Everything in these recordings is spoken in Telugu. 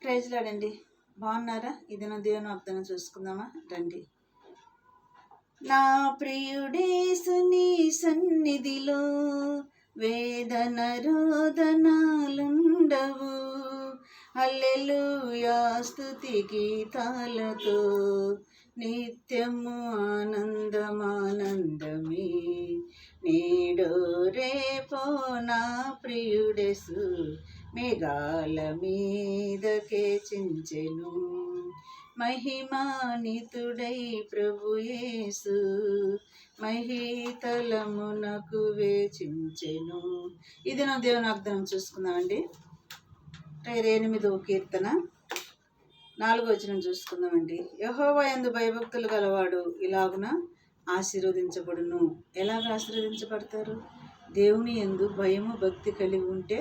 ప్రైజ్లాడండి. బాగున్నారా? ఇది నా దేవుని వాగ్దానం చూసుకుందామా రండి. నా ప్రియుడేసుని సన్నిధిలో వేదన రోదనాలుండవు. హల్లెలూయా స్తుతి గీతాలతో నిత్యము ఆనందమానందమే. నేడో రేపో నా ప్రియుడేసు మేఘాల మీదకే చించెను. మహిమానితుడై ప్రభుయేసు మహీతలమునకు వేచించెను. ఇది నా దేవుని వాగ్దానం చూసుకుందామండి. 8వ కీర్తన 4వ వచనం చూసుకుందామండి. యెహోవా యందు భయభక్తులు గలవాడు ఇలాగున ఆశీర్వదించబడును. ఎలాగ ఆశీర్వదించబడతారు? దేవుని యందు భయము భక్తి కలిగి ఉంటే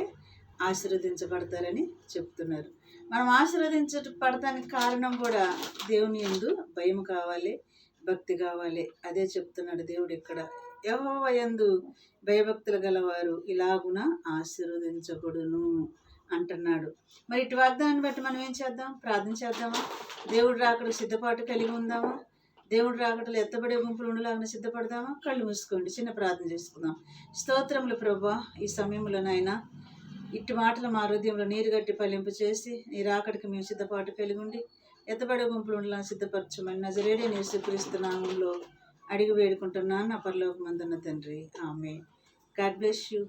ఆశీర్వదించబడతారని చెప్తున్నారు. మనం ఆశీర్వదించబడటానికి కారణం కూడా దేవుని యందు భయం కావాలి, భక్తి కావాలి. అదే చెప్తున్నాడు దేవుడు ఇక్కడ. యెహోవా యందు భయభక్తులు గలవారు ఇలాగున ఆశీర్వదించబడును అంటున్నాడు. మరి ఇటు వాగ్దానాన్ని బట్టి మనం ఏం చేద్దాం? ప్రార్థన చేద్దామా? దేవుడు రాకడ సిద్ధపాటు కలిగి ఉందామా? దేవుడు రాకడలు ఎత్తబడే గుంపులు ఉండలాగా సిద్ధపడదామా? కళ్ళు మూసుకోండి, చిన్న ప్రార్థన చేసుకుందాం. స్తోత్రములు ప్రభా, ఈ సమయంలో నాయన ఇట్టి మాటలు మా హృదయంలో నీరు గట్టి ఫలింపు చేసి నీ రాకడికి మేము సిద్ధపాటు కలిగి ఉండి ఎత్తబడే గుంపులు ఉండలా సిద్ధపరచమని నజరేయుడైన యేసుక్రీస్తు నామములో అడిగి వేడుకుంటున్నాను నా పరలోకమందున్న తండ్రి. ఆమేన్. God bless you.